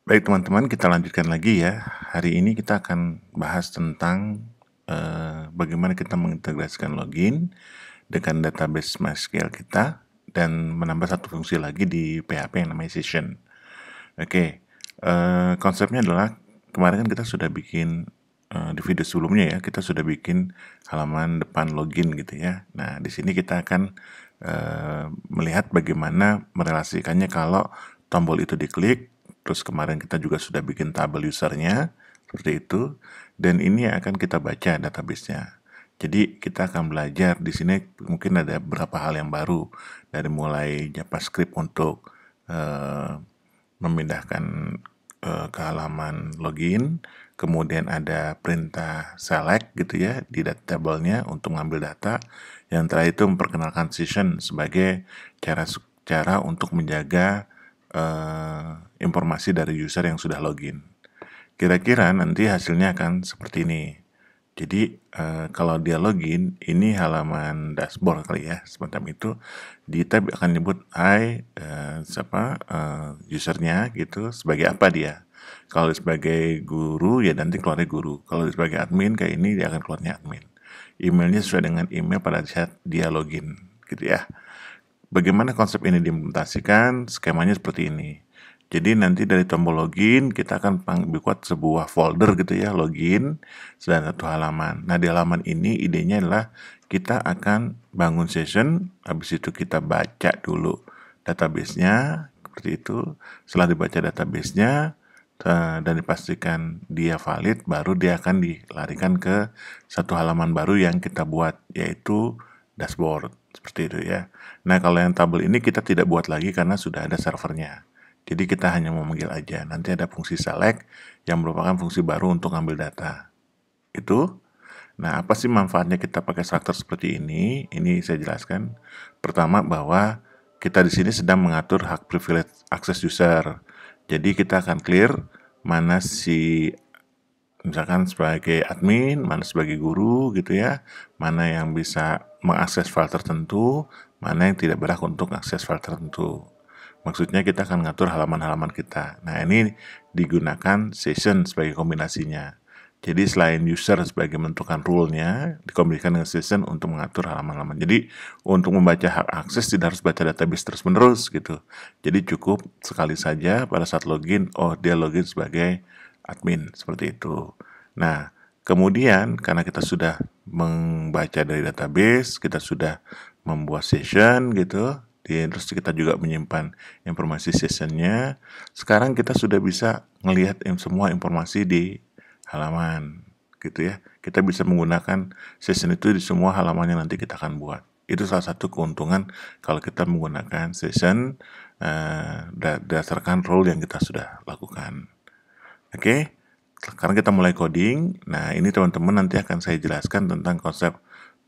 Baik teman-teman, kita lanjutkan lagi ya. Hari ini kita akan bahas tentang bagaimana kita mengintegrasikan login dengan database MySQL kita dan menambah satu fungsi lagi di PHP yang namanya session. Oke, konsepnya adalah kemarin kan kita sudah bikin di video sebelumnya ya, kita sudah bikin halaman depan login gitu ya. Nah, di sini kita akan melihat bagaimana merelasikannya kalau tombol itu diklik. Terus kemarin kita juga sudah bikin tabel usernya seperti itu, dan ini akan kita baca database-nya. Jadi kita akan belajar di sini mungkin ada beberapa hal yang baru, dari mulai JavaScript untuk memindahkan ke halaman login, kemudian ada perintah select gitu ya di data table-nya untuk mengambil data. Yang terakhir itu memperkenalkan session sebagai cara untuk menjaga informasi dari user yang sudah login. Kira-kira nanti hasilnya akan seperti ini. Jadi kalau dia login, ini halaman dashboard kali ya, semacam itu. Di tab akan nyebut usernya gitu, sebagai apa dia. Kalau sebagai guru ya nanti keluarnya guru. Kalau sebagai admin kayak ini dia akan keluarnya admin. Emailnya sesuai dengan email pada saat dia login gitu ya. Bagaimana konsep ini diimplementasikan? Skemanya seperti ini. Jadi nanti dari tombol login kita akan buat sebuah folder gitu ya, login dan satu halaman. Nah di halaman ini idenya adalah kita akan bangun session, habis itu kita baca dulu database-nya seperti itu. Setelah dibaca database-nya dan dipastikan dia valid, baru dia akan dilarikan ke satu halaman baru yang kita buat, yaitu dashboard seperti itu ya. Nah kalau yang tabel ini kita tidak buat lagi karena sudah ada servernya. Jadi kita hanya memanggil aja. Nanti ada fungsi select yang merupakan fungsi baru untuk ambil data. Itu. Nah apa sih manfaatnya kita pakai struktur seperti ini? Ini saya jelaskan. Pertama bahwa kita di sini sedang mengatur hak privilege akses user. Jadi kita akan clear mana si misalkan sebagai admin, mana sebagai guru gitu ya, mana yang bisa mengakses file tertentu, mana yang tidak berhak untuk akses file tertentu. Maksudnya kita akan ngatur halaman-halaman kita. Nah ini digunakan session sebagai kombinasinya. Jadi selain user sebagai menentukan rule-nya, dikombinasikan dengan session untuk mengatur halaman-halaman. Jadi untuk membaca hak akses tidak harus baca database terus-menerus gitu. Jadi cukup sekali saja pada saat login, oh dia login sebagai admin, seperti itu. Nah, kemudian karena kita sudah membaca dari database, kita sudah membuat session gitu, terus kita juga menyimpan informasi sessionnya. Sekarang kita sudah bisa melihat semua informasi di halaman gitu ya. Kita bisa menggunakan session itu di semua halaman yang nanti kita akan buat. Itu salah satu keuntungan kalau kita menggunakan session berdasarkan role yang kita sudah lakukan. Oke, sekarang kita mulai coding. Nah ini teman-teman nanti akan saya jelaskan tentang konsep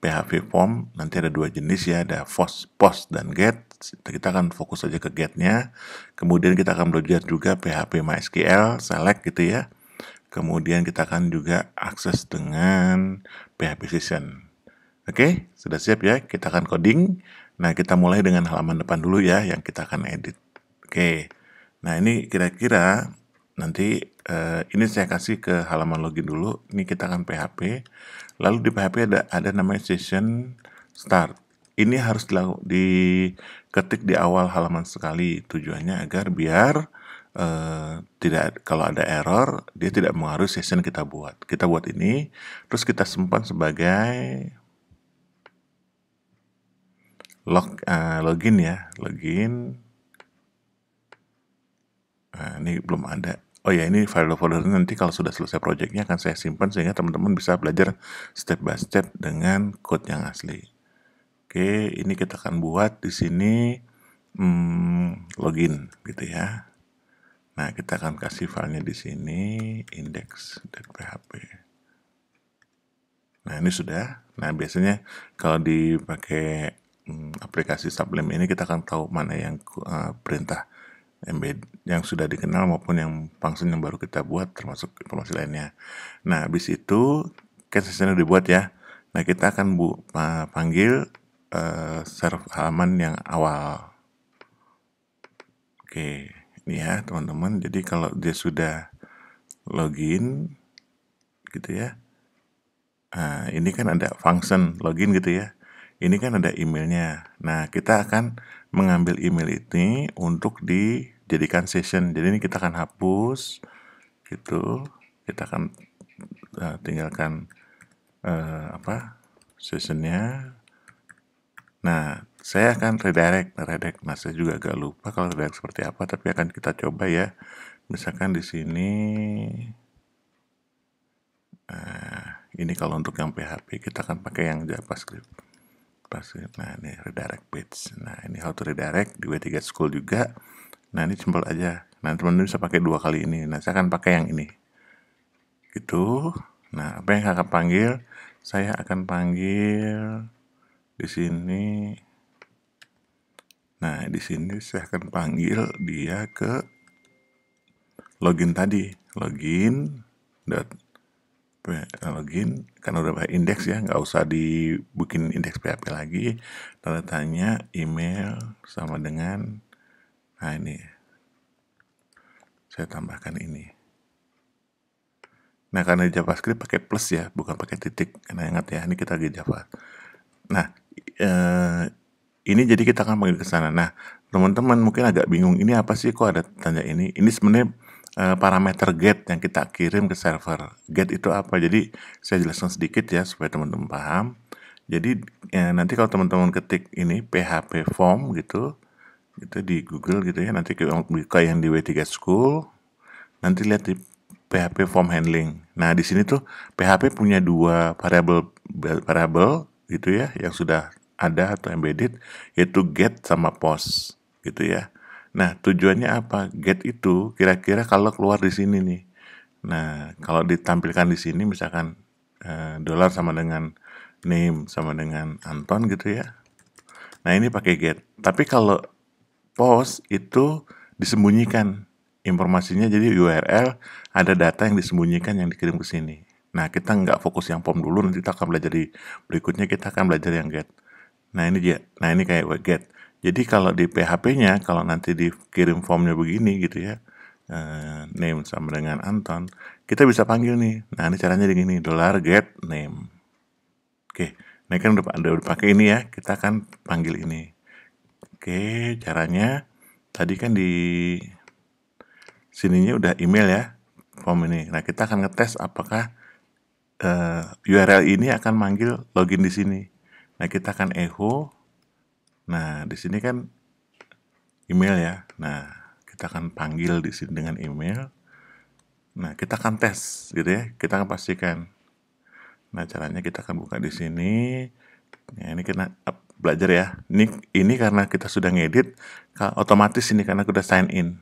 PHP form. Nanti ada dua jenis ya, ada post dan get. Kita akan fokus saja ke get-nya. Kemudian kita akan belajar juga PHP MySQL, select gitu ya. Kemudian kita akan juga akses dengan PHP session. Oke, sudah siap ya? Kita akan coding. Nah, kita mulai dengan halaman depan dulu ya, yang kita akan edit. Oke, nah ini kira-kira nanti ini saya kasih ke halaman login dulu. Ini kita akan PHP. Lalu di PHP ada namanya session start. Ini harus diketik di awal halaman sekali. Tujuannya agar biar tidak, kalau ada error dia tidak mengaruhi session kita buat. Kita buat ini, terus kita simpan sebagai login ya, login. Nah, ini belum ada. Oh ya, ini folder nanti kalau sudah selesai projectnya akan saya simpan sehingga teman-teman bisa belajar step by step dengan code yang asli. Oke, ini kita akan buat di sini login gitu ya. Nah, kita akan kasih filenya di sini index.php. Nah, ini sudah. Nah, biasanya kalau dipakai aplikasi Sublime ini kita akan tahu mana yang perintah embed yang sudah dikenal maupun yang function yang baru kita buat termasuk informasi lainnya. Nah, habis itu kan sessionnya dibuat ya. Nah, kita akan panggil serve halaman yang awal. Oke, Ini ya teman-teman, jadi kalau dia sudah login gitu ya, nah ini kan ada function login gitu ya, ini kan ada emailnya. Nah kita akan mengambil email ini untuk dijadikan session. Jadi ini kita akan hapus gitu, kita akan tinggalkan sessionnya. Nah saya akan redirect. Nah saya juga agak lupa kalau redirect seperti apa, tapi akan kita coba ya. Misalkan di sini, ini kalau untuk yang PHP kita akan pakai yang JavaScript. Nah ini redirect page. Nah ini how to redirect di W3 School juga. Nah ini simpel aja. Nah teman-teman bisa pakai 2 kali ini. Nah saya akan pakai yang ini. Gitu. Nah apa yang akan panggil? Saya akan panggil di sini. Nah di sini saya akan panggil dia ke login tadi. Login kan udah pakai indeks ya, nggak usah dibikin indeks PHP lagi. Tanda tanya email sama dengan, nah ini saya tambahkan ini. Nah karena di JavaScript pakai plus ya, bukan pakai titik. Karena ingat ya, ini kita lagi Java. Nah ini jadi kita akan panggil ke sana. Nah teman-teman mungkin agak bingung, ini apa sih kok ada tanda ini? Ini sebenarnya parameter get yang kita kirim ke server. Get itu apa? Jadi saya jelaskan sedikit ya supaya teman-teman paham. Jadi nanti kalau teman-teman ketik ini PHP form gitu di Google gitu ya, nanti kayak yang di W3 School, nanti lihat di PHP form handling. Nah di sini tuh PHP punya 2 variabel gitu ya, yang sudah ada atau embedded, yaitu get sama post gitu ya. Nah tujuannya apa? Get itu kira-kira kalau keluar di sini nih. Nah kalau ditampilkan di sini misalkan dollar sama dengan name sama dengan Anton gitu ya. Nah ini pakai get. Tapi kalau post itu disembunyikan informasinya, jadi URL ada data yang disembunyikan yang dikirim ke sini. Nah kita nggak fokus yang form dulu, nanti kita akan belajar di berikutnya, kita akan belajar yang get. Nah ini dia, nah ini kayak get. Jadi kalau di PHP-nya, kalau nanti dikirim formnya begini gitu ya, name sama dengan Anton, kita bisa panggil nih. Nah ini caranya begini, $get name. Oke, nah kan udah pakai ini ya, kita akan panggil ini. Oke, caranya tadi kan di sininya udah email ya, form ini. Nah kita akan ngetes apakah URL ini akan manggil login di sini. Nah kita akan echo. Nah di sini kan email ya. Nah kita akan panggil di sini dengan email. Nah kita akan tes gitu ya. Kita akan pastikan. Nah caranya kita akan buka di sini. Ya, ini kita belajar ya. Ini karena kita sudah ngedit, otomatis ini karena kita sign in.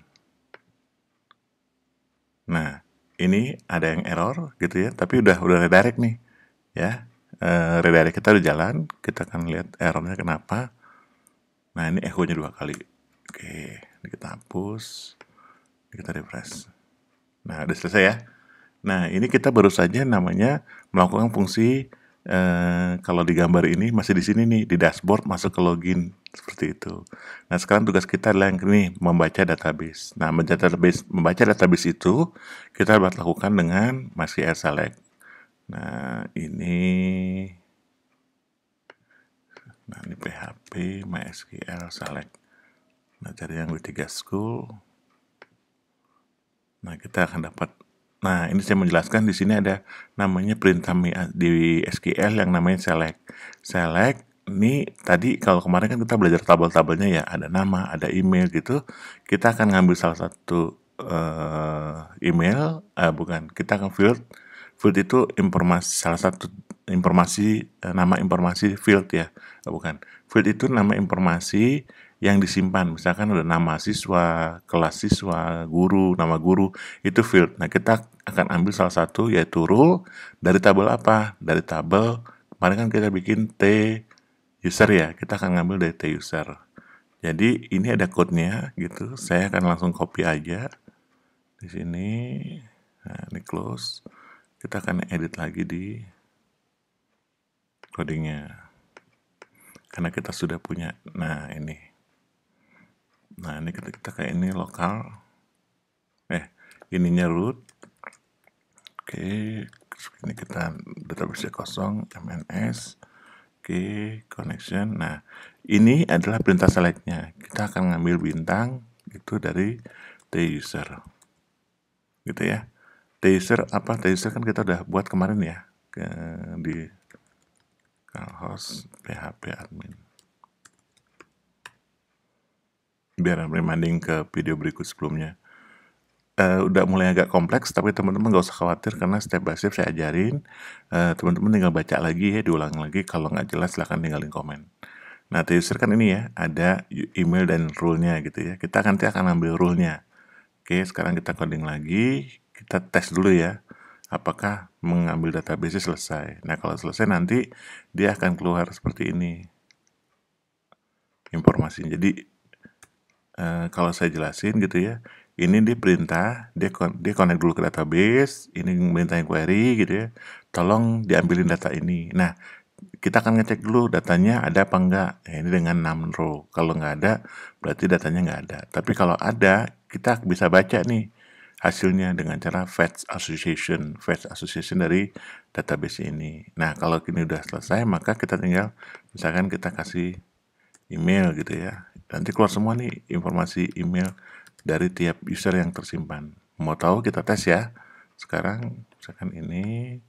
Nah, ini ada yang error gitu ya, tapi udah redirect nih, ya. Redirect kita udah jalan, kita akan lihat errornya kenapa. Nah, ini echo-nya 2 kali. Oke, ini kita hapus, ini kita refresh. Nah, udah selesai ya. Nah, ini kita baru saja namanya melakukan fungsi kalau di gambar ini masih di sini nih, di dashboard masuk ke login seperti itu. Nah, sekarang tugas kita adalah yang ini, membaca database. Nah, membaca database itu kita dapat lakukan dengan MySQL select. Nah, ini PHP MySQL select. Nah, cari yang W3 School. Nah, kita akan dapat. Nah, ini saya menjelaskan di sini ada namanya perintah di SQL yang namanya select. Select ini tadi kalau kemarin kan kita belajar tabel-tabelnya ya, ada nama, ada email gitu. Kita akan ngambil salah satu email, bukan, kita akan field itu informasi, salah satu informasi, nama informasi field ya, bukan. Field itu nama informasi yang disimpan, misalkan ada nama siswa, kelas siswa, guru, nama guru, itu field. Nah kita akan ambil salah satu yaitu rule dari tabel apa? Dari tabel, kemarin kan kita bikin T user ya, kita akan ngambil dari T user. Jadi ini ada code-nya gitu, saya akan langsung copy aja di sini. Nah ini close, kita akan edit lagi di codingnya karena kita sudah punya. Nah ini kita kayak ini lokal. ininya root. Oke, ini kita database kosong, MNS. Oke, connection. Nah, ini adalah perintah selectnya. Kita akan ngambil bintang itu dari tuser, gitu ya. Tuser apa? Tuser kan kita udah buat kemarin ya, di host PHP admin. Biar reminding ke video berikut sebelumnya. Udah mulai agak kompleks, tapi teman-teman nggak usah khawatir karena step by step saya ajarin. Teman-teman tinggal baca lagi ya, diulang lagi. Kalau nggak jelas silahkan tinggalin komen. Nah, user kan ini ya, ada email dan rule-nya gitu ya. Kita nanti akan ambil rule-nya. Oke, sekarang kita coding lagi. Kita tes dulu ya, apakah mengambil database selesai. Nah, kalau selesai nanti dia akan keluar seperti ini informasinya. Jadi, kalau saya jelasin gitu ya, ini dia perintah, dia connect dulu ke database, ini merintahin query gitu ya, tolong diambilin data ini. Nah, kita akan ngecek dulu datanya ada apa enggak. Ya, ini dengan num row. Kalau nggak ada, berarti datanya nggak ada. Tapi kalau ada, kita bisa baca nih hasilnya dengan cara fetch association dari database ini. Nah, kalau ini udah selesai, maka kita tinggal, misalkan kita kasih email gitu ya. Nanti keluar semua nih informasi email dari tiap user yang tersimpan. Mau tahu kita tes ya. Sekarang misalkan ini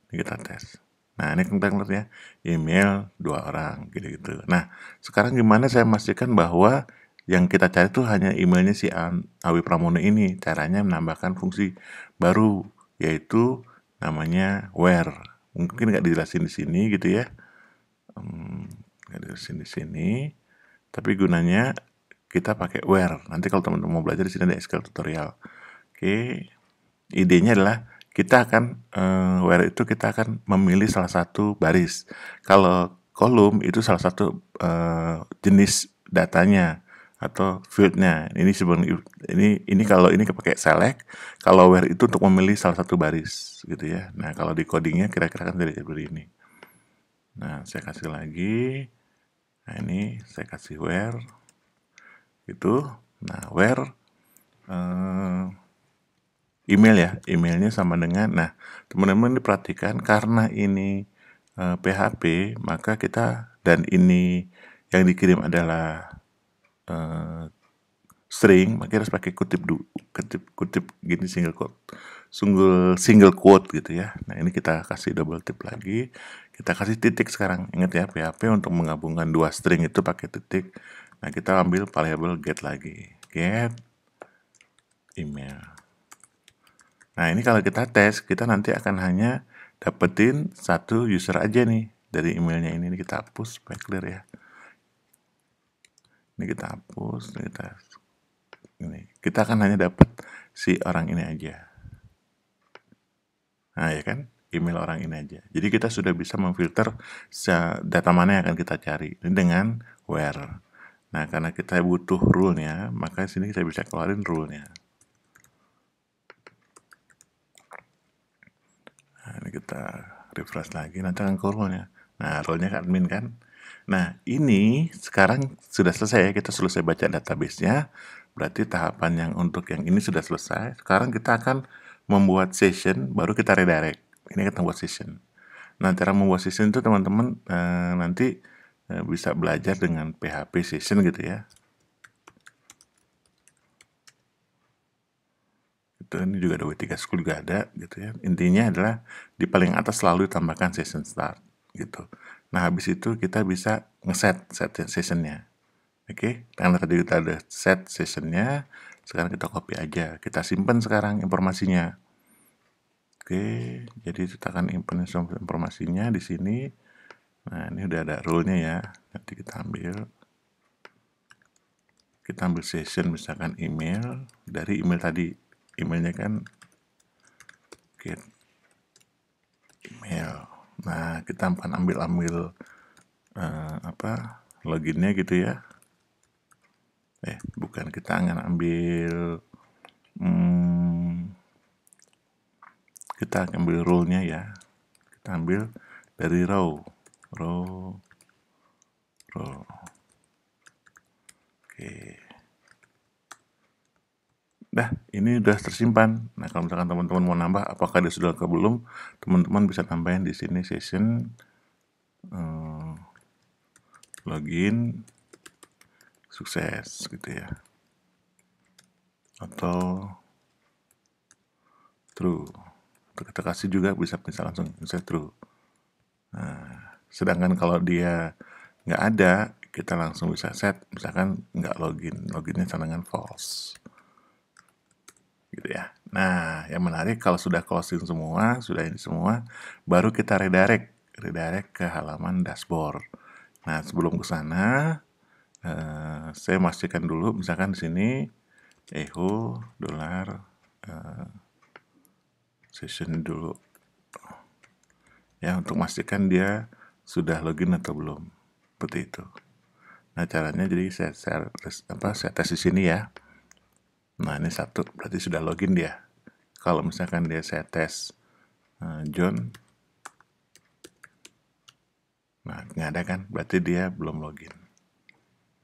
kita tes. Nah, ini kita lihat ya, email 2 orang gitu-gitu. Nah, sekarang gimana saya memastikan bahwa yang kita cari itu hanya emailnya si Awi Pramono ini. Caranya menambahkan fungsi baru, yaitu namanya where. Mungkin nggak dijelasin di sini gitu ya. Nggak dijelasin di sini. Tapi gunanya kita pakai where. Nanti kalau teman-teman mau belajar di sini ada SQL tutorial. Oke, idenya adalah kita akan where itu kita akan memilih salah satu baris. Kalau kolom itu salah satu jenis datanya atau fieldnya. Ini sebenarnya ini kalau ini pakai select, kalau where itu untuk memilih salah satu baris gitu ya. Nah, kalau di codingnya kira-kira kan jadi seperti ini. Nah, saya kasih lagi. Nah, ini saya kasih where gitu. Nah, where email ya, emailnya sama dengan, nah teman-teman diperhatikan karena ini PHP, maka kita, dan ini yang dikirim adalah string, maka harus pakai kutip gini, single quote gitu ya. Nah, ini kita kasih double tip lagi, kita kasih titik sekarang. Ingat ya, PHP untuk menggabungkan dua string itu pakai titik. Nah, kita ambil variable get lagi, get email. Nah, ini kalau kita tes, kita nanti akan hanya dapetin satu user aja nih dari emailnya ini. Ini kita hapus supaya clear ya. Ini kita hapus, ini kita akan hanya dapat si orang ini aja. Nah, ya kan, email orang ini aja. Jadi kita sudah bisa memfilter data mana yang akan kita cari. Ini dengan where. Nah, karena kita butuh rule-nya, maka sini kita bisa keluarin rule-nya. Nah, ini kita refresh lagi, nanti akan keluar rule-nya. Nah, role-nya admin kan. Nah, ini sekarang sudah selesai ya, kita selesai baca database-nya. Berarti tahapan yang untuk yang ini sudah selesai. Sekarang kita akan membuat session, baru kita redirect. Ini kita buat session. Nah, cara membuat session itu teman-teman nanti bisa belajar dengan PHP session gitu ya. Ini juga ada W3 School juga ada gitu ya. Intinya adalah di paling atas selalu ditambahkan session start gitu. Nah, habis itu kita bisa ngeset sessionnya. Oke, karena tadi kita ada set sessionnya, sekarang kita copy aja. Kita simpan sekarang informasinya. Oke, jadi kita akan informasinya di sini. Nah, ini udah ada rule-nya ya. Nanti kita ambil session, misalkan email, dari email tadi. Emailnya kan get email. Nah, kita akan ambil loginnya gitu ya. Bukan, kita akan ambil kita ambil rule-nya ya. Kita ambil dari row. Oke. Dah, ini udah tersimpan. Nah, kalau misalkan teman-teman mau nambah, apakah dia sudah atau belum, teman-teman bisa tambahin di sini session login sukses gitu ya, atau true. Kita kasih juga bisa langsung bisa true. Nah, sedangkan kalau dia nggak ada, kita langsung bisa set, misalkan nggak loginnya dengan false. Gitu ya. Nah, yang menarik kalau sudah closing semua, sudah ini semua, baru kita redirect ke halaman dashboard. Nah, sebelum ke sana, saya pastikan dulu, misalkan di sini echo dolar session dulu, ya, untuk memastikan dia sudah login atau belum, seperti itu. Nah, caranya jadi saya tes di sini ya. Nah, ini satu, berarti sudah login dia. Kalau misalkan dia saya tes John, nah nggak ada kan, berarti dia belum login.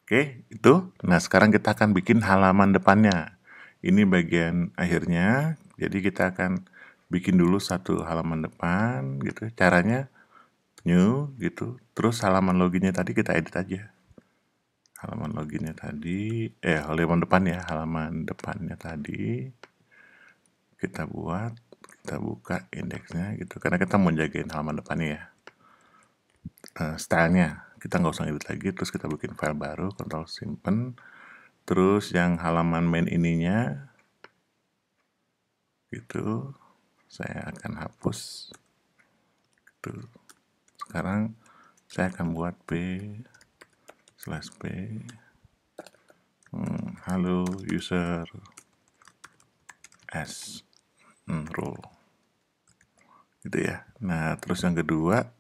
Oke, itu. Nah, sekarang kita akan bikin halaman depannya. Ini bagian akhirnya, jadi kita akan bikin dulu satu halaman depan gitu. Caranya new gitu. Terus halaman loginnya tadi kita edit aja. Halaman loginnya tadi, halaman depan ya, halaman depannya tadi kita buat, kita buka indeksnya gitu. Karena kita mau jagain halaman depannya ya. Stylenya kita nggak usah edit lagi, terus kita bikin file baru, Ctrl simpen. Terus yang halaman main ininya gitu saya akan hapus gitu. Sekarang saya akan buat p/p halo user s role gitu ya. Nah, terus yang kedua,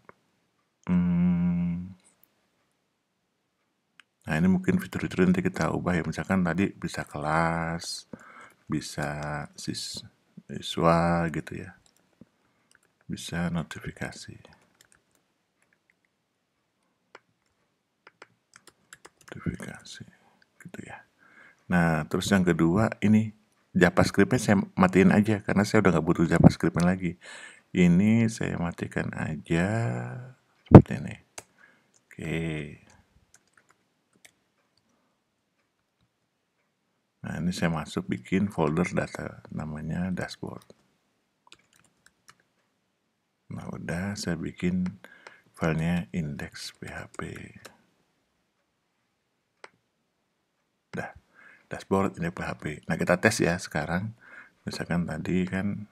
nah ini mungkin fitur-fitur nanti kita ubah ya, misalkan tadi bisa kelas, bisa siswa gitu ya, bisa notifikasi gitu ya. Nah, terus yang kedua ini JavaScript-nya saya matiin aja karena saya udah nggak butuh JavaScript-nya lagi. Ini saya matikan aja seperti ini. Oke. Nah, ini saya masuk bikin folder data namanya dashboard. Nah, udah saya bikin filenya index.php. Dah, dashboard ini PHP. Nah, kita tes ya sekarang. Misalkan tadi kan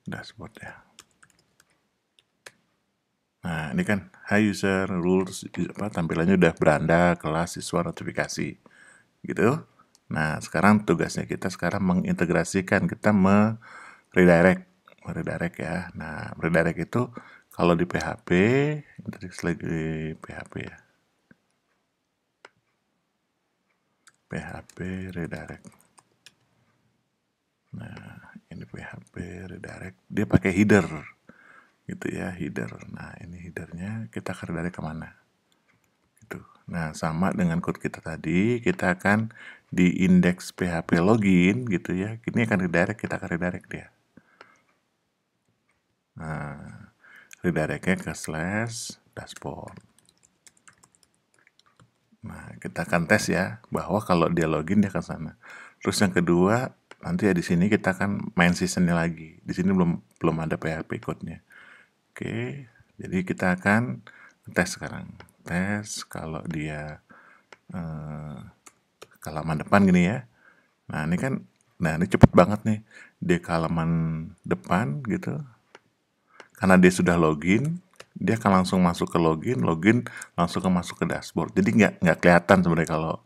dashboard ya. Nah, ini kan hi user, rules, tampilannya udah beranda, kelas, siswa, notifikasi. Gitu. Nah, sekarang tugasnya kita sekarang mengintegrasikan, kita redirect ya. Nah, redirect itu kalau di PHP, lagi PHP ya. PHP redirect. Nah, ini PHP redirect. Dia pakai header. Gitu ya, header. Nah, ini headernya kita akan redirect kemana? Gitu. Nah, sama dengan code kita tadi, kita akan di indeks PHP login gitu ya. Ini akan redirect, kita akan redirect dia. Nah, redirectnya ke /dashboard. Nah, kita akan tes ya bahwa kalau dia login dia ke sana. Terus yang kedua, nanti ya di sini kita akan main seasonnya lagi. Di sini belum ada PHP code-nya. Oke, jadi kita akan tes sekarang. Tes kalau dia ke halaman depan gini ya. Nah, ini kan, ini cepet banget nih. Dia ke halaman depan gitu. Karena dia sudah login, dia akan langsung masuk ke login langsung masuk ke dashboard. Jadi nggak kelihatan sebenarnya kalau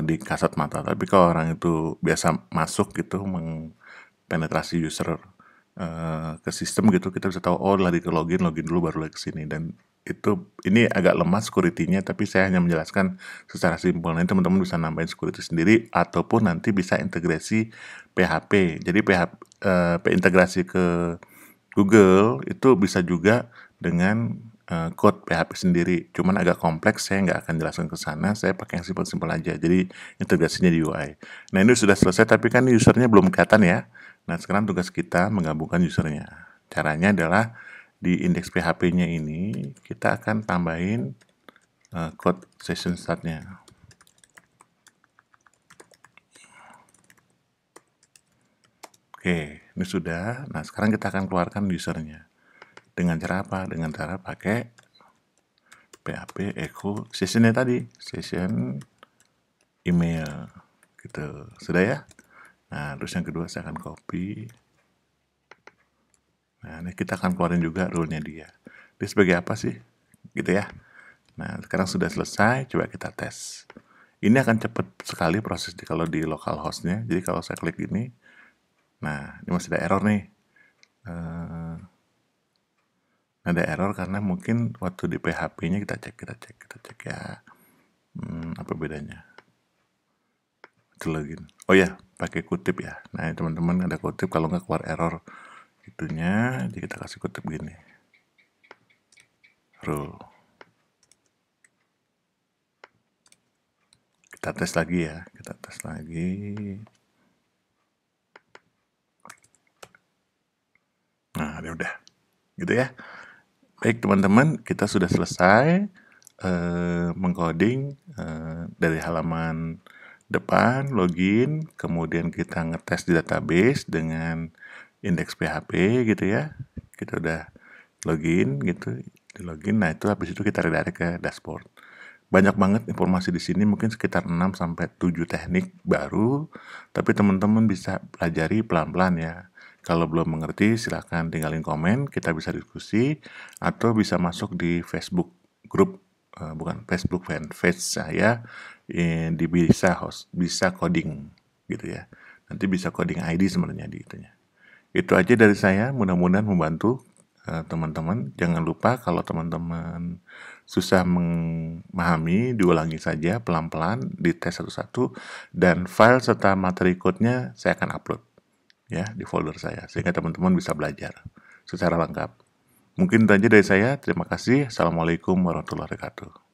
di kasat mata. Tapi kalau orang itu biasa masuk gitu, mengpenetrasi user ke sistem gitu, kita bisa tahu lagi ke login dulu baru lagi ke sini. Dan ini agak lemah security-nya, tapi saya hanya menjelaskan secara simpel. Nanti teman-teman bisa nambahin security sendiri ataupun nanti bisa integrasi PHP. Jadi integrasi ke Google itu bisa juga dengan code PHP sendiri, cuman agak kompleks, saya nggak akan jelaskan ke sana, saya pakai yang simpel-simpel aja, jadi integrasinya di UI. Nah ini sudah selesai, tapi kan usernya belum kelihatan ya. Nah sekarang tugas kita menggabungkan usernya. Caranya adalah di indeks PHP-nya ini, kita akan tambahin code session start-nya. Oke, ini sudah. Nah sekarang kita akan keluarkan usernya. Dengan cara apa? Dengan cara pakai PHP echo sessionnya tadi, session email gitu. Sudah ya? Nah terus yang kedua saya akan copy. Nah ini kita akan keluarin juga rule-nya dia. Dia sebagai apa sih? Gitu ya. Nah sekarang sudah selesai, coba kita tes. Ini akan cepat sekali proses kalau di localhost-nya. Jadi kalau saya klik ini, nah ini masih ada error nih. Ada error karena mungkin waktu di PHP-nya kita cek ya. Apa bedanya? Itu login. Oh ya, pakai kutip ya. Nah, teman-teman ada kutip, kalau nggak keluar error itunya, jadi kita kasih kutip gini. Rule. Kita tes lagi ya, kita tes lagi. Nah, ini udah. Gitu ya. Baik teman-teman, kita sudah selesai mengcoding dari halaman depan, login, kemudian kita ngetes di database dengan indeks PHP gitu ya. Kita udah login gitu, di login. Nah, itu habis itu kita redirect ke dashboard. Banyak banget informasi di sini, mungkin sekitar 6 sampai 7 teknik baru, tapi teman-teman bisa pelajari pelan-pelan ya. Kalau belum mengerti, silahkan tinggalin komen, kita bisa diskusi, atau bisa masuk di Facebook grup, bukan Facebook fanpage saya, di bisa coding gitu ya. Nanti bisa coding ID sebenarnya di itunya. Itu aja dari saya, mudah-mudahan membantu teman-teman. Jangan lupa kalau teman-teman susah memahami, diulangi saja pelan-pelan, dites satu-satu, dan file serta materi code-nya saya akan upload ya di folder saya, sehingga teman-teman bisa belajar secara lengkap. Mungkin itu aja dari saya. Terima kasih. Assalamualaikum warahmatullahi wabarakatuh.